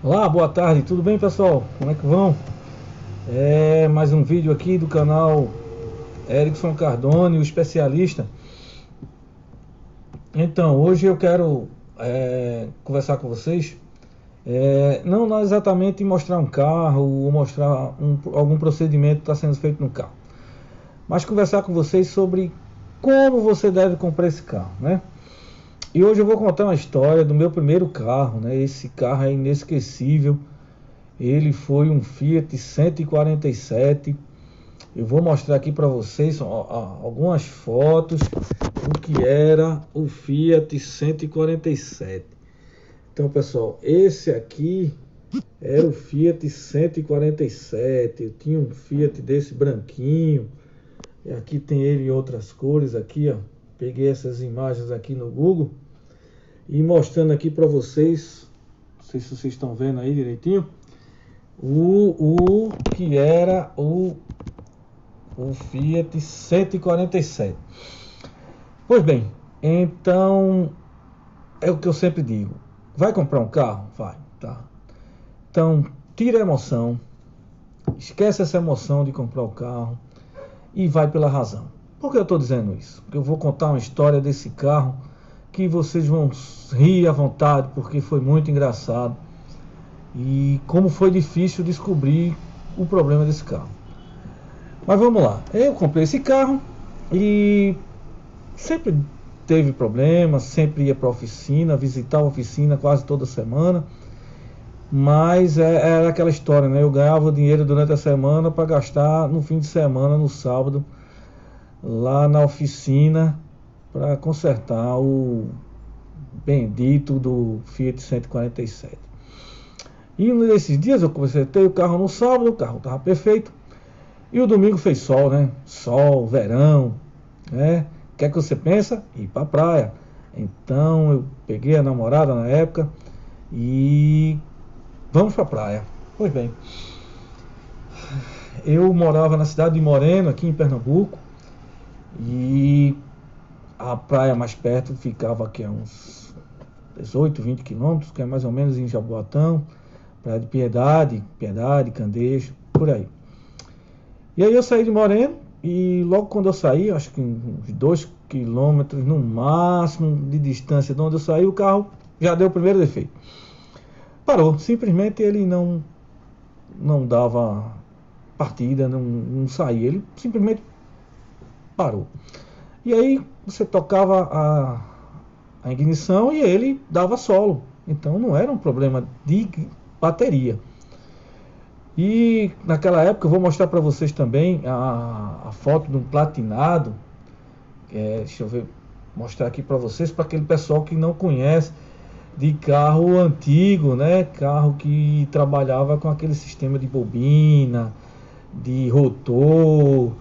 Olá, boa tarde, tudo bem pessoal? Como é que vão? Mais um vídeo aqui do canal Erickson Cardone, o especialista. Então, hoje eu quero conversar com vocês, não exatamente mostrar um carro ou mostrar algum procedimento que está sendo feito no carro, mas conversar com vocês sobre como você deve comprar esse carro, né? E hoje eu vou contar uma história do meu primeiro carro, né? Esse carro é inesquecível. Ele foi um Fiat 147. Eu vou mostrar aqui para vocês algumas fotos do que era o Fiat 147. Então, pessoal, esse aqui era o Fiat 147. Eu tinha um Fiat desse branquinho. E aqui tem ele em outras cores aqui, ó. Peguei essas imagens aqui no Google e mostrando aqui para vocês. Não sei se vocês estão vendo aí direitinho. O que era o Fiat 147. Pois bem, então é o que eu sempre digo: vai comprar um carro? Vai, tá? Então tira a emoção, esquece essa emoção de comprar o carro e vai pela razão. Por que eu estou dizendo isso? Porque eu vou contar uma história desse carro que vocês vão rir à vontade, porque foi muito engraçado. E como foi difícil descobrir o problema desse carro. Mas vamos lá, eu comprei esse carro e sempre teve problemas, sempre ia para a oficina, visitar a oficina quase toda semana. Mas era aquela história, né? Eu ganhava dinheiro durante a semana para gastar no fim de semana, no sábado, lá na oficina, para consertar o bendito do Fiat 147. E nesses dias eu consertei o carro no sábado, o carro estava perfeito. E o domingo fez sol, né? Sol, verão, né? O que é que você pensa? Ir pra praia. Então eu peguei a namorada na época e vamos pra praia. Pois bem, eu morava na cidade de Moreno, aqui em Pernambuco, e a praia mais perto ficava aqui a uns 18, 20 quilômetros, que é mais ou menos em Jaboatão, Praia de Piedade, Candeias, por aí. E aí eu saí de Moreno e logo quando eu saí, acho que uns 2 quilômetros no máximo de distância de onde eu saí, o carro já deu o primeiro defeito. Parou, simplesmente ele não dava partida, não saía, ele simplesmente parou. E aí você tocava a ignição e ele dava solo. Então não era um problema de bateria. E naquela época eu vou mostrar para vocês também a foto de um platinado. Deixa eu ver, mostrar aqui para vocês, para aquele pessoal que não conhece de carro antigo, né? Carro que trabalhava com aquele sistema de bobina, de rotor,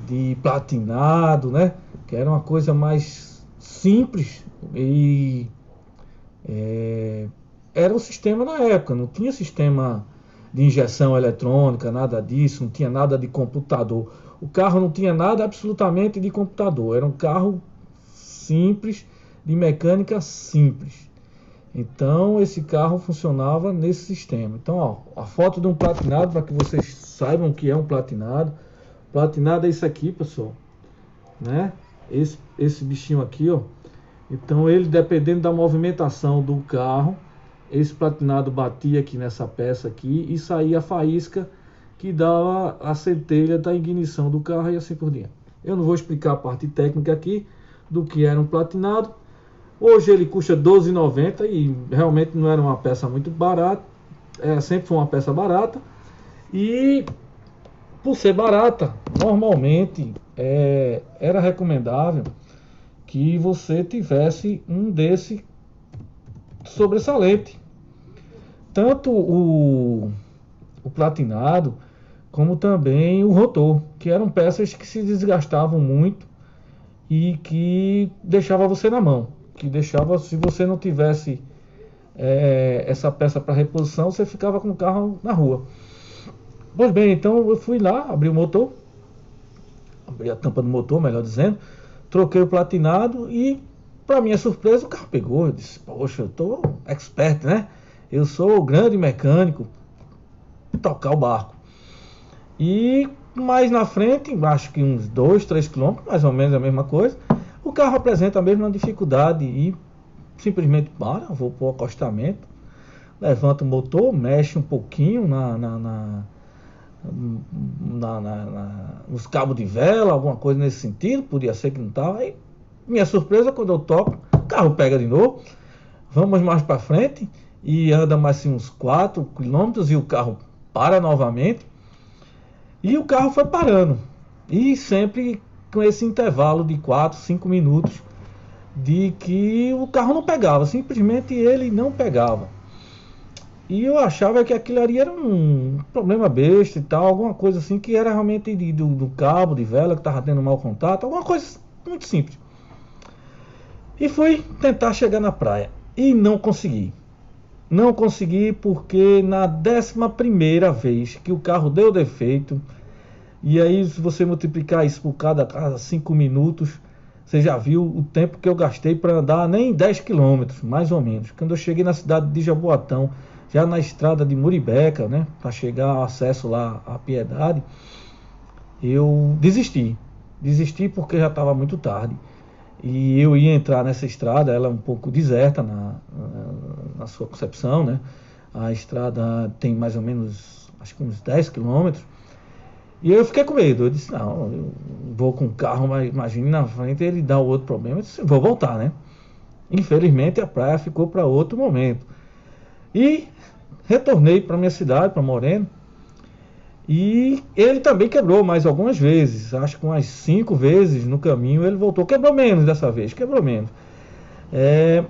de platinado, né? Que era uma coisa mais simples e era o sistema na época, não tinha sistema de injeção eletrônica, nada disso, não tinha nada de computador. O carro não tinha nada absolutamente de computador, era um carro simples, de mecânica simples. Então esse carro funcionava nesse sistema. Então, ó, a foto de um platinado, para que vocês saibam o que é um platinado. Platinado é isso aqui, pessoal, né? Esse bichinho aqui, ó. Então ele, dependendo da movimentação do carro, esse platinado batia aqui nessa peça aqui e saía a faísca que dava a centelha da ignição do carro e assim por diante. Eu não vou explicar a parte técnica aqui do que era um platinado. Hoje ele custa R$12,90 e realmente não era uma peça muito barata. Sempre foi uma peça barata. E por ser barata, normalmente era recomendável que você tivesse um desse sobressalente. Tanto o platinado como também o rotor, que eram peças que se desgastavam muito e que deixava você na mão, que deixava, se você não tivesse essa peça para reposição, você ficava com o carro na rua. Pois bem, então eu fui lá, abri o motor, abri a tampa do motor, melhor dizendo, troquei o platinado e, para minha surpresa, o carro pegou. Eu disse: poxa, eu tô expert, né? eu sou o grande mecânico, tocar o barco. E mais na frente, acho que uns 2, 3 quilômetros, mais ou menos a mesma coisa, o carro apresenta a mesma dificuldade e simplesmente para, vou para o acostamento, levanta o motor, mexe um pouquinho nos cabos de vela, alguma coisa nesse sentido, podia ser que não estava. Aí, minha surpresa, quando eu toco, o carro pega de novo, vamos mais para frente e anda mais assim, uns 4 quilômetros e o carro para novamente. E o carro foi parando. E sempre com esse intervalo de 4, 5 minutos de que o carro não pegava. Simplesmente ele não pegava. E eu achava que aquilo ali era um problema besta e tal. Alguma coisa assim que era realmente do cabo de vela que estava tendo mau contato. Alguma coisa muito simples. E fui tentar chegar na praia. E não consegui. Não consegui porque na 11ª vez que o carro deu defeito, e aí se você multiplicar isso por cada 5 minutos, você já viu o tempo que eu gastei para andar nem 10 quilômetros, mais ou menos. Quando eu cheguei na cidade de Jaboatão, já na estrada de Muribeca, né, para chegar ao acesso lá à Piedade, eu desisti. Desisti porque já estava muito tarde. E eu ia entrar nessa estrada, ela é um pouco deserta na sua concepção, né? A estrada tem mais ou menos, acho que uns 10 quilômetros. E eu fiquei com medo. Eu disse, não, eu vou com o carro, mas imagine na frente ele dá outro problema. Eu disse, vou voltar, né? Infelizmente a praia ficou para outro momento. E retornei para minha cidade, para Moreno. E ele também quebrou mais algumas vezes, acho que umas 5 vezes no caminho ele voltou. Quebrou menos dessa vez, quebrou menos.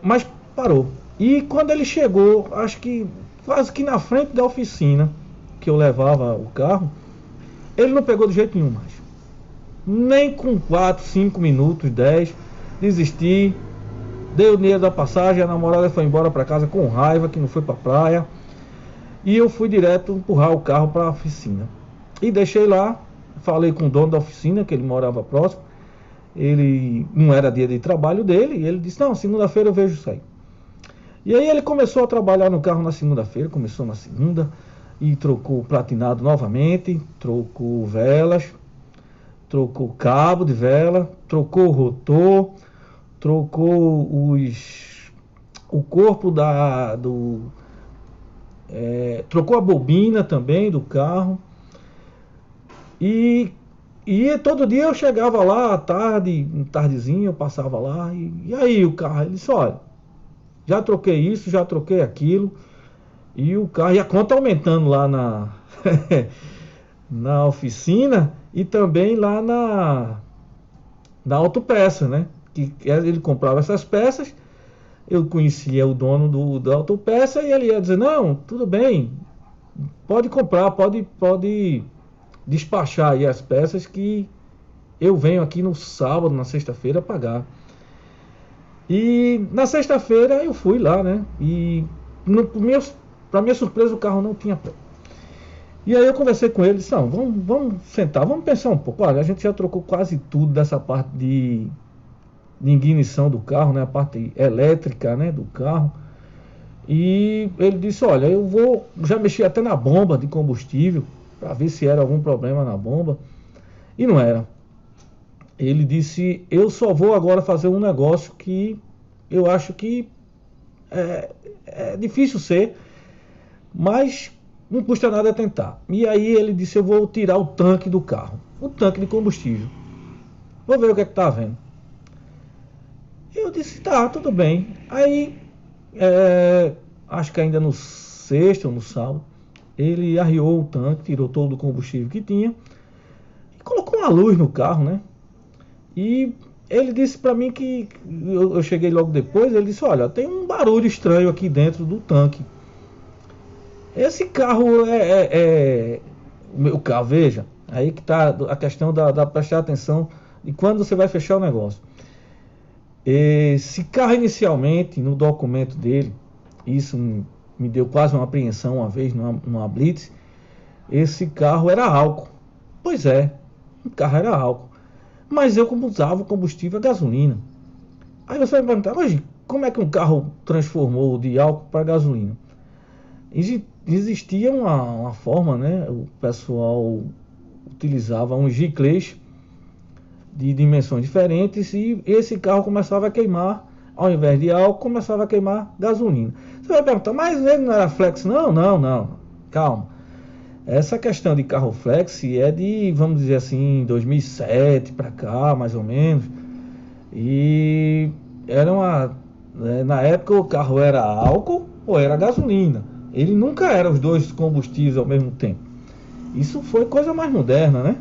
Mas parou. E quando ele chegou, acho que quase que na frente da oficina que eu levava o carro, ele não pegou de jeito nenhum mais. Nem com 4, 5 minutos, 10, desisti. Dei o dinheiro da passagem, a namorada foi embora para casa com raiva, que não foi para praia. E eu fui direto empurrar o carro para a oficina. E deixei lá, falei com o dono da oficina, que ele morava próximo. Ele não era dia de trabalho dele, e ele disse, não, segunda-feira eu vejo isso aí. E aí ele começou a trabalhar no carro na segunda-feira, começou na segunda, e trocou o platinado novamente, trocou velas, trocou cabo de vela, trocou o rotor, trocou o corpo trocou a bobina também do carro. E todo dia eu chegava lá à tarde, tardezinha, eu passava lá. E aí o carro, ele disse, olha, já troquei isso, já troquei aquilo. E o carro, e a conta aumentando lá na oficina e também lá na autopeça, né? Que ele comprava essas peças. Eu conhecia o dono da autopeça e ele ia dizer, não, tudo bem, pode comprar, pode despachar aí as peças que eu venho aqui no sábado, na sexta-feira pagar. E na sexta-feira eu fui lá, né? E para minha surpresa o carro não tinha pé. E aí eu conversei com ele, disse, não, vamos sentar, vamos pensar um pouco. Olha, a gente já trocou quase tudo dessa parte de ignição do carro, né, a parte elétrica, né, do carro. E ele disse, olha, eu já mexi até na bomba de combustível para ver se era algum problema na bomba, e não era. Ele disse, eu só vou agora fazer um negócio que eu acho que é difícil ser, mas não custa nada tentar. E aí ele disse, eu vou tirar o tanque do carro, o tanque de combustível, vou ver o que é que tá vendo. Eu disse, tá, tudo bem. Aí, acho que ainda no sexta ou no sábado, ele arriou o tanque, tirou todo o combustível que tinha e colocou uma luz no carro, né? E ele disse para mim que, eu cheguei logo depois, ele disse, olha, tem um barulho estranho aqui dentro do tanque. Esse carro o meu carro, veja, aí que tá a questão da prestar atenção de quando você vai fechar o negócio. Esse carro inicialmente, no documento dele, isso me deu quase uma apreensão uma vez numa blitz, esse carro era álcool. Pois é, o carro era álcool. Mas eu usava o combustível a gasolina. Aí você vai me perguntar, mas como é que um carro transformou de álcool para gasolina? existia uma forma, né? O pessoal utilizava uns giclês de dimensões diferentes e esse carro começava a queimar, ao invés de álcool, começava a queimar gasolina. Você vai perguntar, mas ele não era flex? Não, não, não. Calma. Essa questão de carro flex é de, vamos dizer assim, 2007 para cá, mais ou menos. E era na época o carro era álcool ou era gasolina. Ele nunca era os dois combustíveis ao mesmo tempo. Isso foi coisa mais moderna, né?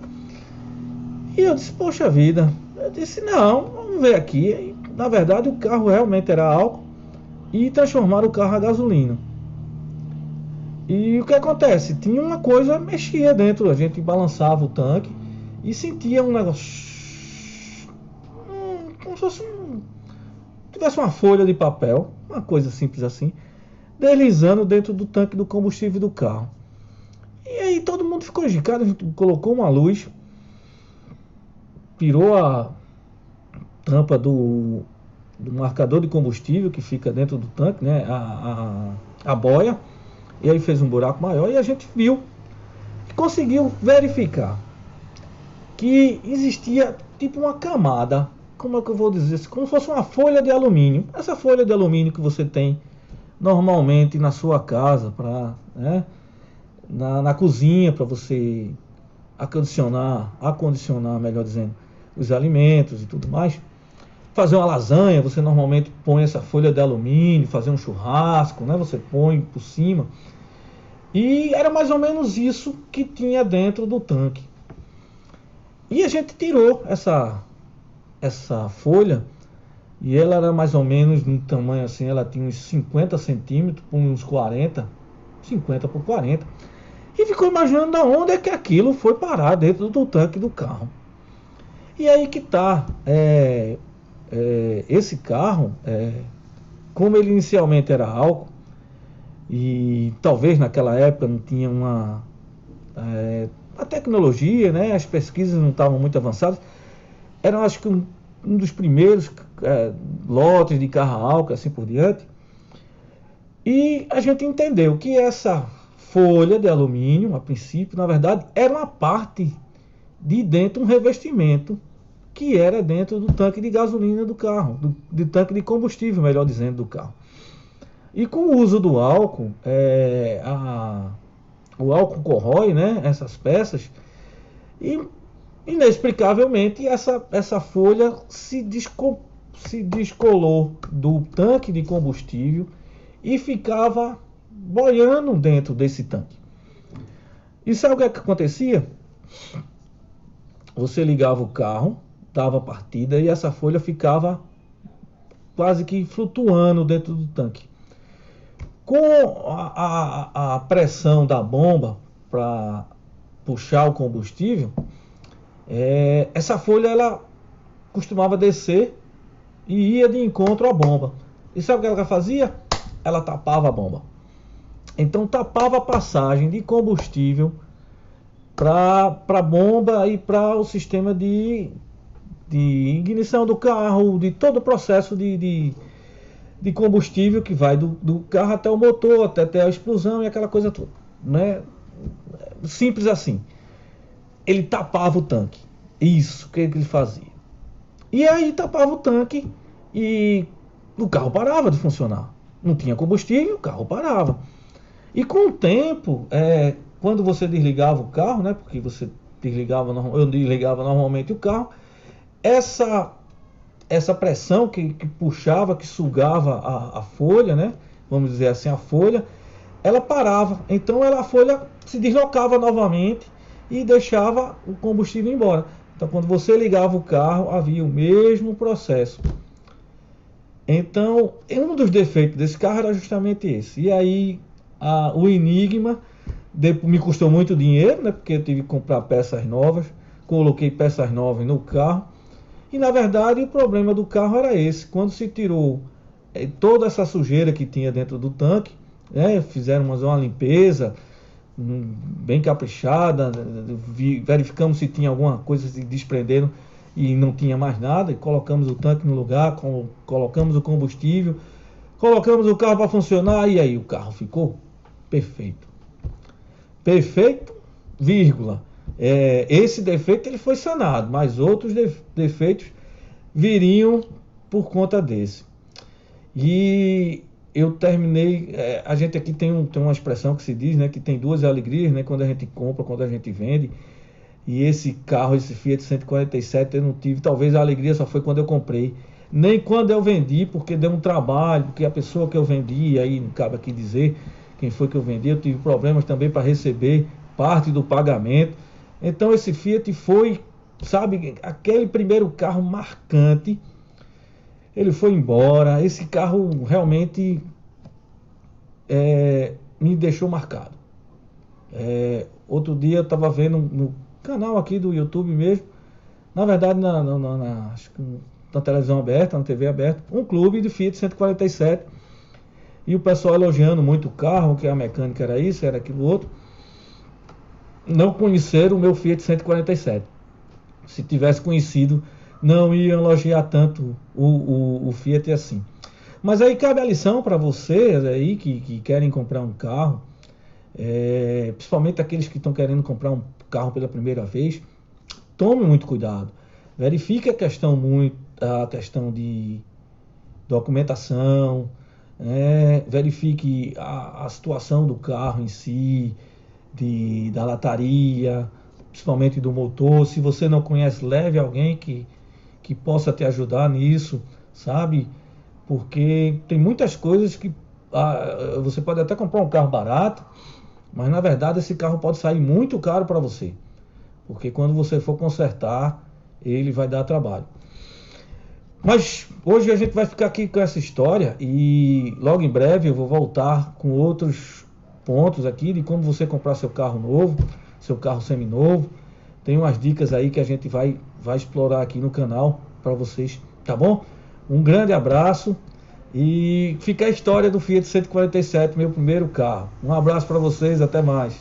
E eu disse, poxa vida. Eu disse, não, vamos ver aqui. E, na verdade, o carro realmente era álcool e transformaram o carro a gasolina. E o que acontece? Tinha uma coisa, mexia dentro, a gente balançava o tanque e sentia um negócio, como se fosse tivesse uma folha de papel, uma coisa simples assim, deslizando dentro do tanque do combustível do carro. E aí todo mundo ficou agitado, a gente colocou uma luz, tirou a tampa do marcador de combustível que fica dentro do tanque, né, a boia, e aí fez um buraco maior e a gente viu, conseguiu verificar que existia tipo uma camada, como é que eu vou dizer, como se fosse uma folha de alumínio. Essa folha de alumínio que você tem normalmente na sua casa, né, na cozinha, para você acondicionar, melhor dizendo, os alimentos e tudo mais. Fazer uma lasanha, você normalmente põe essa folha de alumínio, fazer um churrasco, né, você põe por cima. E era mais ou menos isso que tinha dentro do tanque. E a gente tirou essa folha, e ela era mais ou menos no tamanho assim, ela tinha uns 50 centímetros por uns 40, 50 por 40. E ficou imaginando onde é que aquilo foi parar dentro do tanque do carro. E aí que tá, esse carro, como ele inicialmente era álcool, e talvez naquela época não tinha a tecnologia, né? As pesquisas não estavam muito avançadas. Era, acho que um dos primeiros lotes de carro álcool, assim por diante. E a gente entendeu que essa folha de alumínio, a princípio, na verdade, era uma parte de dentro, um revestimento que era dentro do tanque de gasolina do carro, do tanque de combustível, melhor dizendo, do carro. E com o uso do álcool, o álcool corrói, né, essas peças, e inexplicavelmente essa folha se descolou do tanque de combustível e ficava boiando dentro desse tanque. E sabe o que é que acontecia? Você ligava o carro, dava partida e essa folha ficava quase que flutuando dentro do tanque. Com a pressão da bomba para puxar o combustível, essa folha ela costumava descer e ia de encontro à bomba. E sabe o que ela fazia? Ela tapava a bomba. Então tapava a passagem de combustível para a bomba e para o sistema de ignição do carro, de todo o processo de combustível que vai do carro até o motor, até a explosão e aquela coisa toda, né? Simples assim. Ele tapava o tanque. Isso que ele fazia. E aí tapava o tanque e o carro parava de funcionar. Não tinha combustível, o carro parava. E com o tempo, quando você desligava o carro, né? Porque você eu desligava normalmente o carro, essa pressão que puxava, que sugava a folha, né? Vamos dizer assim, a folha, ela parava. Então a folha se deslocava novamente e deixava o combustível embora. Então quando você ligava o carro, havia o mesmo processo. Então, um dos defeitos desse carro era justamente esse. E aí, o Enigma me custou muito dinheiro, né? Porque eu tive que comprar peças novas, coloquei peças novas no carro. E na verdade o problema do carro era esse. Quando se tirou toda essa sujeira que tinha dentro do tanque, né, fizeram uma limpeza bem caprichada, verificamos se tinha alguma coisa se desprendendo e não tinha mais nada, e colocamos o tanque no lugar, colocamos o combustível, colocamos o carro para funcionar, e aí o carro ficou perfeito. Perfeito, vírgula. Esse defeito ele foi sanado, mas outros defeitos viriam por conta desse. E eu terminei, a gente aqui tem uma expressão que se diz, né, que tem duas alegrias, né, quando a gente compra, quando a gente vende. E esse carro, esse Fiat 147, eu não tive, talvez a alegria só foi quando eu comprei. Nem quando eu vendi, porque deu um trabalho, porque a pessoa que eu vendi, aí não cabe aqui dizer quem foi que eu vendi, eu tive problemas também para receber parte do pagamento. Então esse Fiat foi, sabe, aquele primeiro carro marcante. Ele foi embora, esse carro realmente me deixou marcado. Outro dia eu estava vendo no canal aqui do YouTube mesmo, na verdade acho que na televisão aberta, na TV aberta, um clube de Fiat 147, e o pessoal elogiando muito o carro, que a mecânica era isso, era aquilo outro. Não conheceram o meu Fiat 147. Se tivesse conhecido, não ia elogiar tanto o Fiat assim. Mas aí cabe a lição para vocês aí que querem comprar um carro, principalmente aqueles que estão querendo comprar um carro pela primeira vez. Tome muito cuidado. Verifique a questão de documentação, verifique a situação do carro em si, da lataria, principalmente do motor. Se você não conhece, leve alguém que possa te ajudar nisso, sabe? Porque tem muitas coisas que você pode até comprar um carro barato, mas na verdade esse carro pode sair muito caro para você, porque quando você for consertar, ele vai dar trabalho. Mas hoje a gente vai ficar aqui com essa história e logo em breve eu vou voltar com outros pontos aqui de como você comprar seu carro novo, seu carro seminovo. Tem umas dicas aí que a gente vai explorar aqui no canal para vocês, tá bom? Um grande abraço e fica a história do Fiat 147, meu primeiro carro. Um abraço para vocês, até mais.